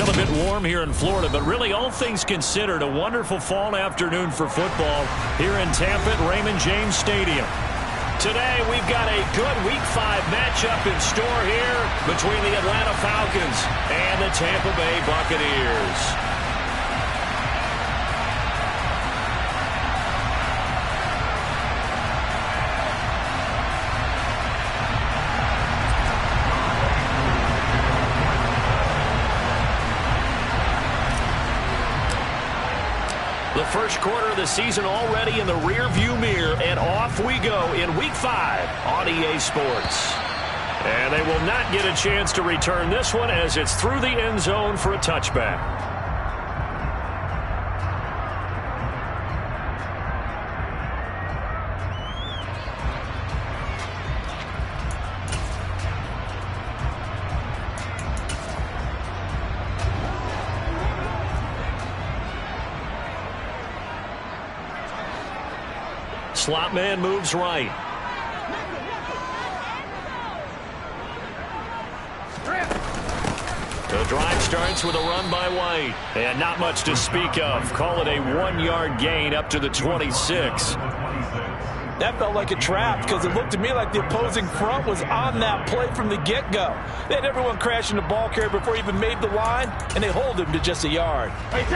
Still a bit warm here in Florida, but really all things considered, a wonderful fall afternoon for football here in Tampa at Raymond James Stadium. Today we've got a good Week 5 matchup in store here between the Atlanta Falcons and the Tampa Bay Buccaneers. The first quarter of the season already in the rear-view mirror, and off we go in Week 5 on EA Sports. And they will not get a chance to return this one as it's through the end zone for a touchback. Slot man moves right. The drive starts with a run by White. And not much to speak of. Call it a 1-yard gain up to the 26. That felt like a trap because it looked to me like the opposing front was on that play from the get-go. They had everyone crashing the ball carrier before he even made the line, and they hold him to just a yard.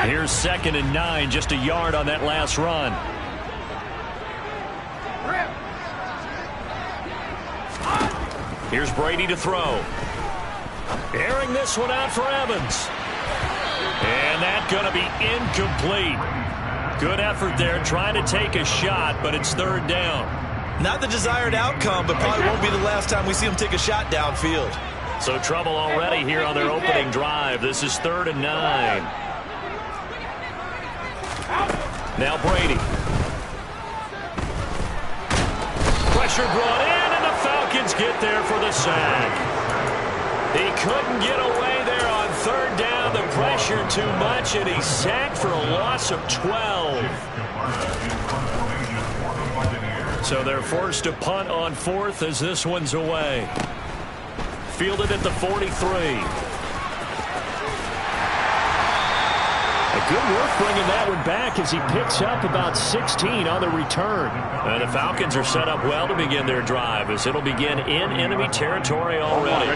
Here's 2nd and 9, just a yard on that last run. Here's Brady to throw. Airing this one out for Evans. And that's going to be incomplete. Good effort there trying to take a shot, but it's 3rd down. Not the desired outcome, but probably won't be the last time we see him take a shot downfield. So trouble already here on their opening drive. This is 3rd and 9. Now Brady. Pressure brought in, and the Falcons get there for the sack. He couldn't get away there on 3rd down. The pressure too much, and he's sacked for a loss of 12. So they're forced to punt on 4th as this one's away. Fielded at the 43. Good work bringing that one back as he picks up about 16 on the return. And the Falcons are set up well to begin their drive as it'll begin in enemy territory already.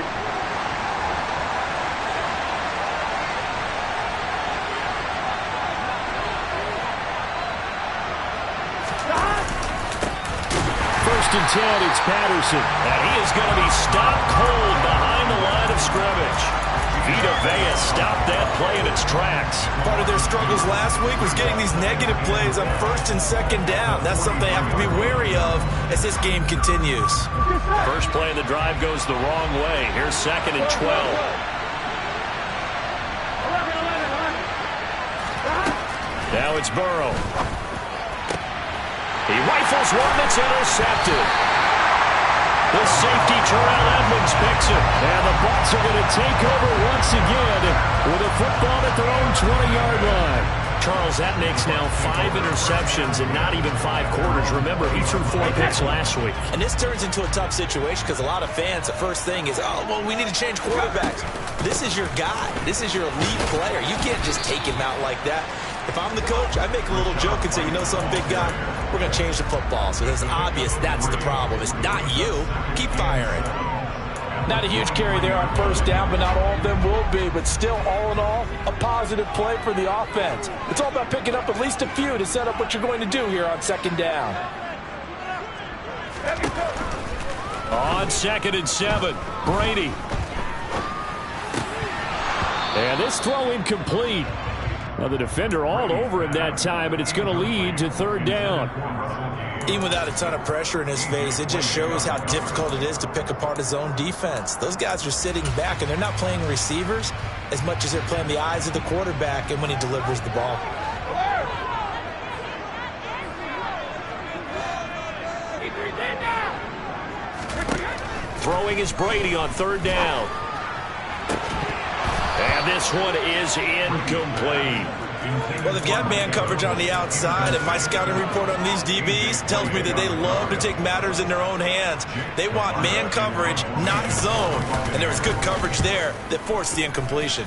First and 10, it's Patterson. And he is going to be stopped cold behind the line of scrimmage. Vita Vea stopped that play in its tracks. Part of their struggles last week was getting these negative plays on 1st and 2nd down. That's something they have to be wary of as this game continues. First play of the drive goes the wrong way. Here's 2nd and 12. Now it's Burrow. He rifles one that's intercepted. The safety, Terrell Edmonds, picks it. And the Bucs are going to take over once again with a football at their own 20-yard line. Charles, that makes now 5 interceptions in not even 5 quarters. Remember, he threw 4 picks last week. And this turns into a tough situation because a lot of fans, the first thing is, oh, well, we need to change quarterbacks. This is your guy. This is your elite player. You can't just take him out like that. If I'm the coach, I make a little joke and say, you know something, big guy? We're going to change the football. So it's obvious that's the problem. It's not you. Keep firing. Not a huge carry there on 1st down, but not all of them will be. But still, all in all, a positive play for the offense. It's all about picking up at least a few to set up what you're going to do here on 2nd down. On 2nd and 7, Brady. And this throw incomplete. Well, the defender all over him that time, and it's going to lead to 3rd down. Even without a ton of pressure in his face, it just shows how difficult it is to pick apart his own defense. Those guys are sitting back, and they're not playing receivers as much as they're playing the eyes of the quarterback and when he delivers the ball. Throwing is Brady on 3rd down. And this one is incomplete. Well, they've got man coverage on the outside, and my scouting report on these DBs tells me that they love to take matters in their own hands. They want man coverage, not zone, and there was good coverage there that forced the incompletion.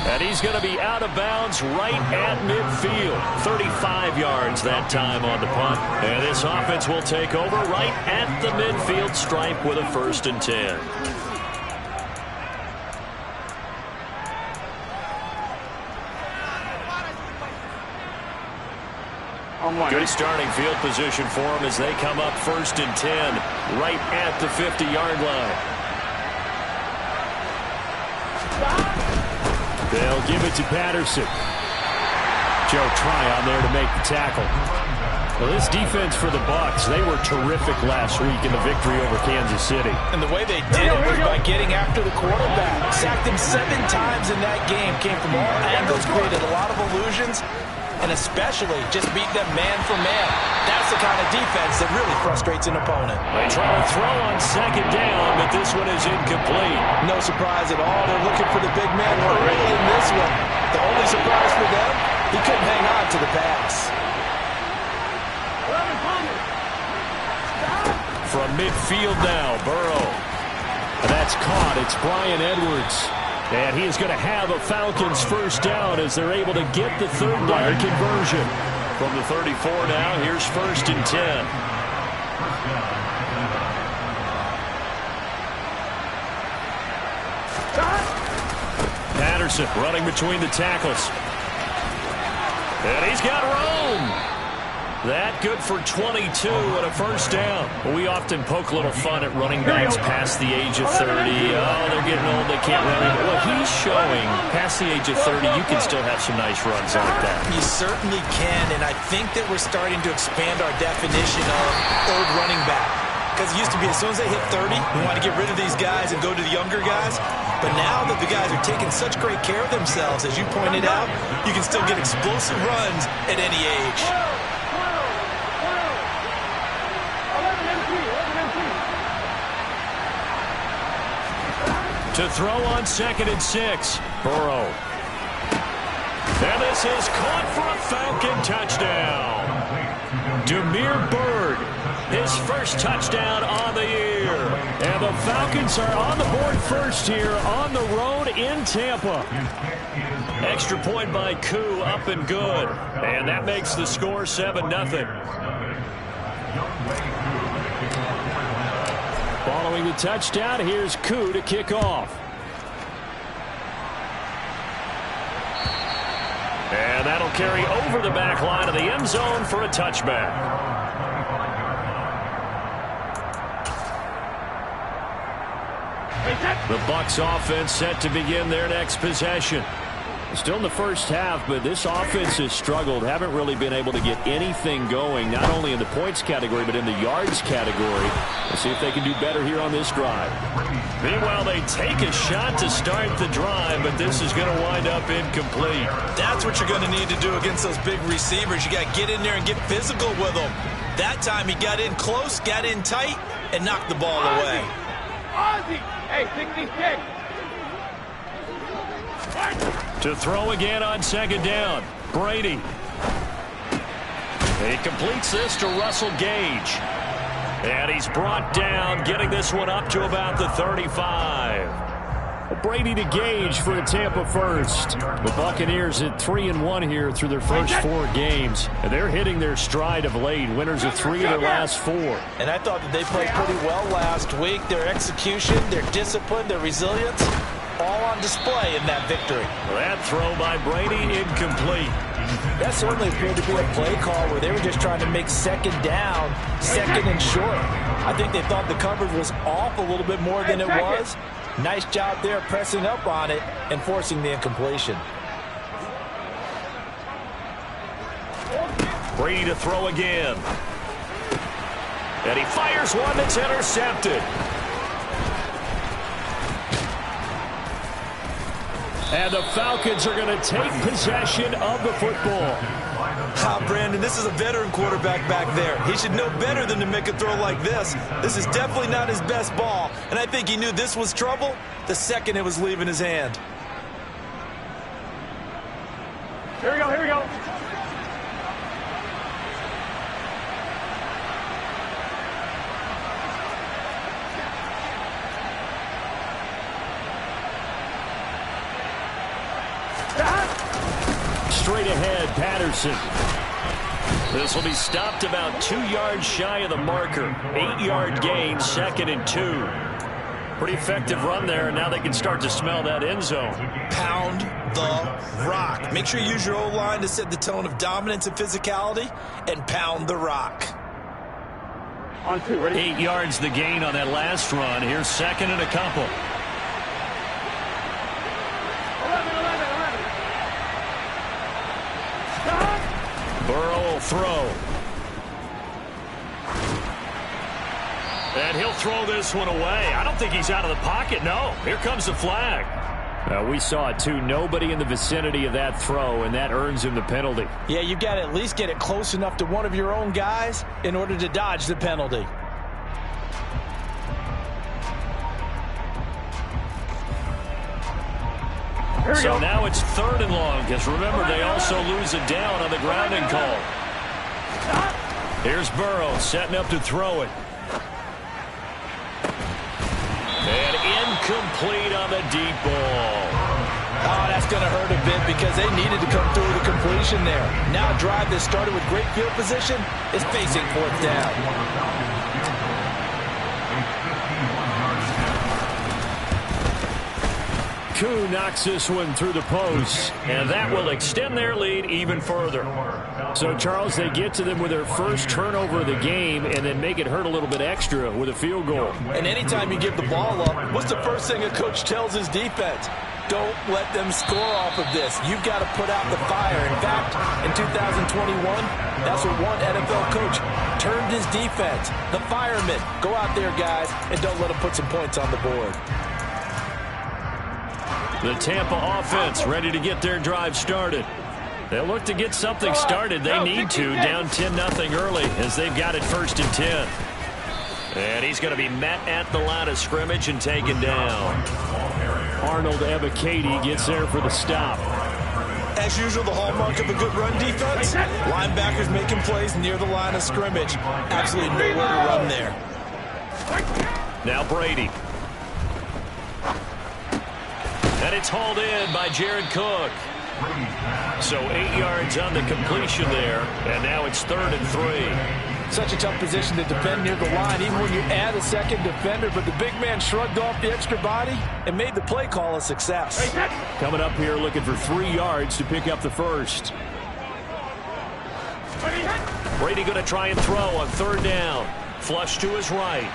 And he's going to be out of bounds right at midfield. 35 yards that time on the punt. And this offense will take over right at the midfield stripe with a 1st and 10. Good starting field position for them as they come up 1st and 10 right at the 50-yard line. They'll give it to Patterson. Joe Tryon there to make the tackle. Well, this defense for the Bucs, they were terrific last week in the victory over Kansas City. And the way they did it was by getting after the quarterback. Sacked him 7 times in that game. Came from all angles, created a lot of illusions, and especially just beat them man for man. That's the kind of defense that really frustrates an opponent. They try to throw on 2nd down, but this one is incomplete. No surprise at all. They're looking for the big man early in this one. The only surprise for them, he couldn't hang on to the pass. From midfield now, Burrow. And that's caught. It's Bryan Edwards. And he is going to have a Falcons 1st down as they're able to get the 3rd down conversion. From the 34 now, here's 1st and 10. Patterson running between the tackles. And he's got room. That good for 22 and a 1st down. We often poke a little fun at running backs past the age of 30. Oh, they're getting old, they can't run anymore. Well, he's showing past the age of 30, you can still have some nice runs like that. You certainly can, and I think that we're starting to expand our definition of old running back. Because it used to be as soon as they hit 30, we want to get rid of these guys and go to the younger guys. But now that the guys are taking such great care of themselves, as you pointed out, you can still get explosive runs at any age. To throw on 2nd and 6. Burrow. And this is caught for a Falcon touchdown. Damiere Byrd, his 1st touchdown on the year. And the Falcons are on the board 1st here on the road in Tampa. Extra point by Koo, up and good. And that makes the score 7-0. Following the touchdown, here's Koo to kick off. And that'll carry over the back line of the end zone for a touchback. The Bucs offense set to begin their next possession. Still in the 1st half, but this offense has struggled. Haven't really been able to get anything going, not only in the points category, but in the yards category. We'll see if they can do better here on this drive. Meanwhile, they take a shot to start the drive, but this is going to wind up incomplete. That's what you're going to need to do against those big receivers. You got to get in there and get physical with them. That time he got in close, got in tight, and knocked the ball away. Ozzie! Hey, 66! To throw again on 2nd down. Brady. He completes this to Russell Gage. And he's brought down, getting this one up to about the 35. Brady to Gage for a Tampa 1st. The Buccaneers at 3-1 here through their first 4 games. And they're hitting their stride of late. Winners of 3 of their last 4. And I thought that they played pretty well last week. Their execution, their discipline, their resilience, all on display in that victory. That throw by Brady incomplete. That certainly appeared to be a play call where they were just trying to make 2nd down, 2nd and short. I think they thought the coverage was off a little bit more than it was. Nice job there pressing up on it and forcing the incompletion. Brady to throw again. And he fires one that's intercepted. And the Falcons are going to take possession of the football. Brandon, this is a veteran quarterback back there. He should know better than to make a throw like this. This is definitely not his best ball, and I think he knew this was trouble the second it was leaving his hand. Here we go, here we go. straight ahead, Patterson. This will be stopped about 2 yards shy of the marker. 8-yard gain, 2nd and 2. Pretty effective run there, and now they can start to smell that end zone. Pound the rock. Make sure you use your O-line to set the tone of dominance and physicality, and pound the rock. On 2, ready? 8 yards the gain on that last run. Here's 2nd and a couple. 11. Burrow will throw. And he'll throw this one away. I don't think he's out of the pocket. No, here comes the flag. We saw it, too. Nobody in the vicinity of that throw, and that earns him the penalty. Yeah, you've got to at least get it close enough to one of your own guys in order to dodge the penalty. So now it's 3rd and long, because remember, they also lose a down on the grounding call. Here's Burrow setting up to throw it. And incomplete on the deep ball. Oh, that's going to hurt a bit because they needed to come through with a completion there. Now a drive that started with great field position is facing 4th down. Koo knocks this one through the post, and that will extend their lead even further. So, Charles, they get to them with their first turnover of the game and then make it hurt a little bit extra with a field goal. And anytime you give the ball up, what's the first thing a coach tells his defense? Don't let them score off of this. You've got to put out the fire. In fact, in 2021, that's what one NFL coach termed his defense. The firemen. Go out there, guys, and don't let them put some points on the board. The Tampa offense ready to get their drive started. They'll look to get something started. They need to. Down 10-0 early as they've got it 1st and 10. And he's going to be met at the line of scrimmage and taken down. Arnold Ebiketie gets there for the stop. As usual, the hallmark of a good run defense, linebackers making plays near the line of scrimmage. Absolutely nowhere to run there. Now Brady. And it's hauled in by Jared Cook. So 8 yards on the completion there, and now it's 3rd and 3. Such a tough position to defend near the line, even when you add a second defender, but the big man shrugged off the extra body and made the play call a success. Coming up here looking for 3 yards to pick up the first. Brady going to try and throw on 3rd down. Flush to his right.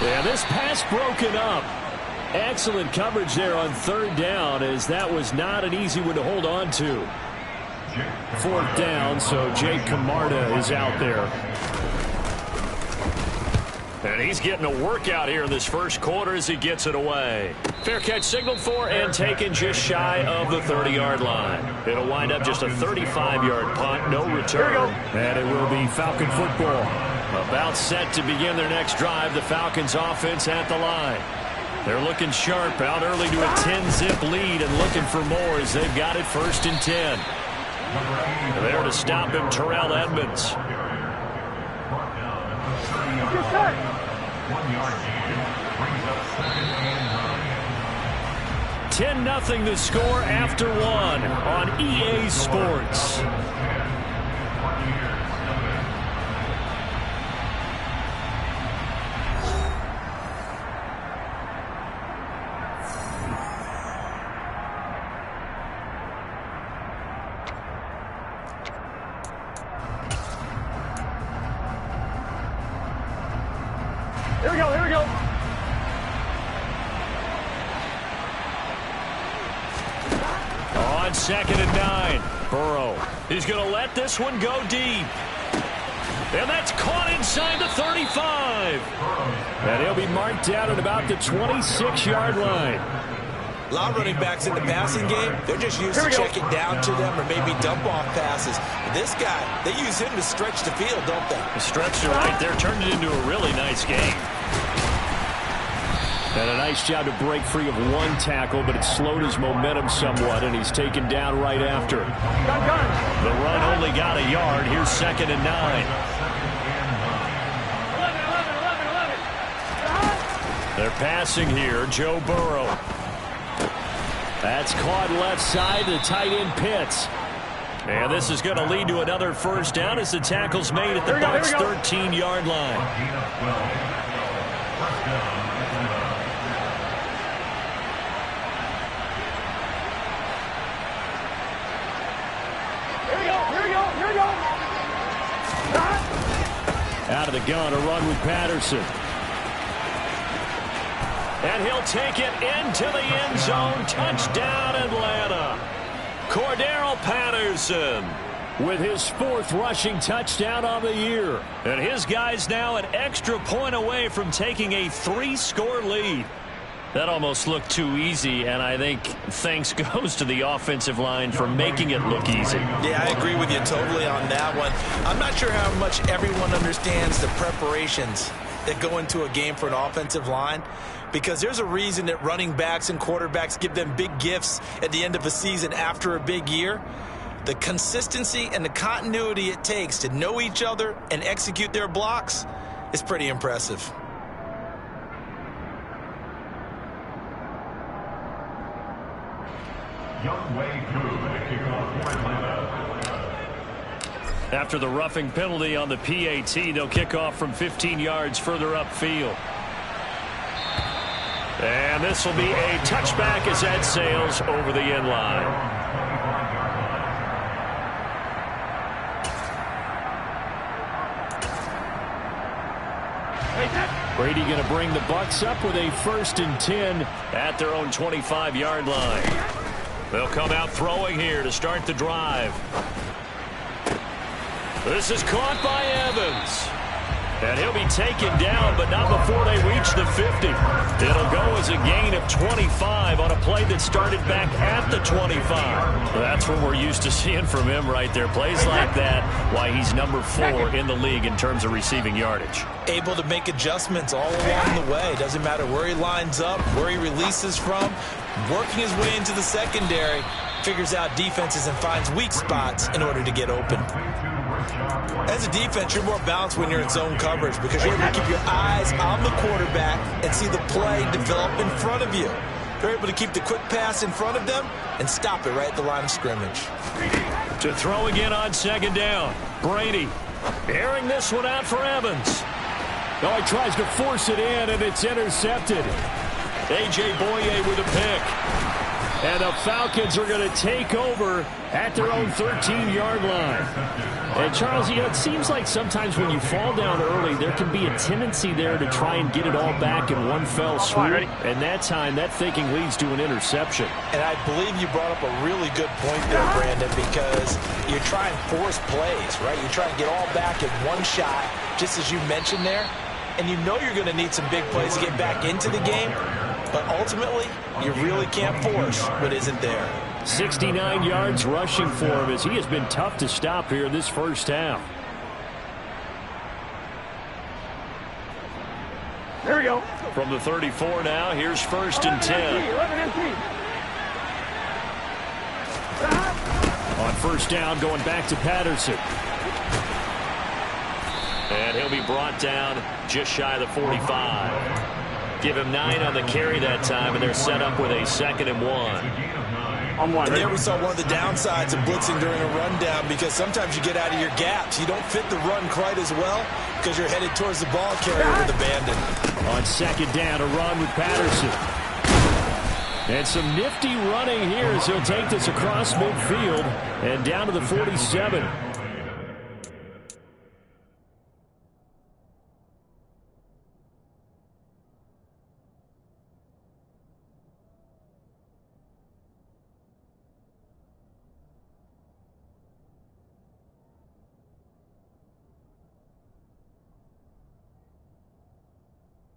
And this pass broken up. Excellent coverage there on 3rd down, as that was not an easy one to hold on to. 4th down, so Jake Camarda is out there. And he's getting a workout here in this first quarter as he gets it away. Fair catch signaled for and taken just shy of the 30-yard line. It'll wind up just a 35-yard punt, no return. And it will be Falcon football. About set to begin their next drive. The Falcons offense at the line. They're looking sharp, out early to a 10-zip lead and looking for more as they've got it 1st and 10. There to stop him, Terrell Edmonds. 10-0 the score after 1 on EA Sports. Here we go, here we go. On 2nd and 9, Burrow. He's going to let this one go deep. And that's caught inside the 35. And he'll be marked down at about the 26-yard line. A lot of running backs in the passing game, they're just used to check it down to them or maybe dump off passes. This guy, they use him to stretch the field, don't they? Stretch to right there, turned it into a really nice game. And a nice job to break free of one tackle, but it slowed his momentum somewhat, and he's taken down right after. The run only got a yard. Here's 2nd and 9. 11. They're passing here. Joe Burrow. That's caught left side. The tight end Pitts. And this is going to lead to another first down as the tackle's made at the Bucs' 13-yard line. Here we go. Out of the gun, a run with Patterson. And he'll take it into the end zone. Touchdown, Atlanta. Cordero Patterson with his 4th rushing touchdown on the year. And his guys now an extra point away from taking a 3-score lead. That almost looked too easy, and I think thanks goes to the offensive line for making it look easy. Yeah, I agree with you totally on that one. I'm not sure how much everyone understands the preparations that go into a game for an offensive line, because there's a reason that running backs and quarterbacks give them big gifts at the end of a season after a big year. The consistency and the continuity it takes to know each other and execute their blocks is pretty impressive. After the roughing penalty on the PAT, they'll kick off from 15 yards further upfield. And this will be a touchback as that sails over the end line. Brady going to bring the Bucs up with a 1st and 10 at their own 25-yard line. They'll come out throwing here to start the drive. This is caught by Evans. And he'll be taken down, but not before they reach the 50. It'll go as a gain of 25 on a play that started back at the 25. Well, that's what we're used to seeing from him right there. Plays like that, why he's number 4 in the league in terms of receiving yardage. Able to make adjustments all along the way. Doesn't matter where he lines up, where he releases from. Working his way into the secondary, figures out defenses and finds weak spots in order to get open. As a defense, you're more balanced when you're in zone coverage because you're able to keep your eyes on the quarterback and see the play develop in front of you. They're able to keep the quick pass in front of them and stop it right at the line of scrimmage. To throw again on 2nd down. Brady airing this one out for Evans. Oh, he tries to force it in, and it's intercepted. A.J. Boye with a pick. And the Falcons are going to take over at their own 13-yard line. And, Charles, you know, it seems like sometimes when you fall down early, there can be a tendency there to try and get it all back in one fell swoop. And that time, that thinking leads to an interception. And I believe you brought up a really good point there, Brandon, because you try and force plays, right? You try and get all back in one shot, just as you mentioned there. And you know you're going to need some big plays to get back into the game. But ultimately, you really can't force what isn't there. 69 yards rushing for him as he has been tough to stop here this first half. There we go. From the 34 now, here's 1st and 10. 11 empty. On 1st down, going back to Patterson. And he'll be brought down just shy of the 45. Give him 9 on the carry that time, and they're set up with a 2nd and 1. On 1. And there we saw one of the downsides of blitzing during a rundown because sometimes you get out of your gaps. You don't fit the run quite as well because you're headed towards the ball carrier with abandon. On 2nd down, a run with Patterson. And some nifty running here as he'll take this across midfield and down to the 47.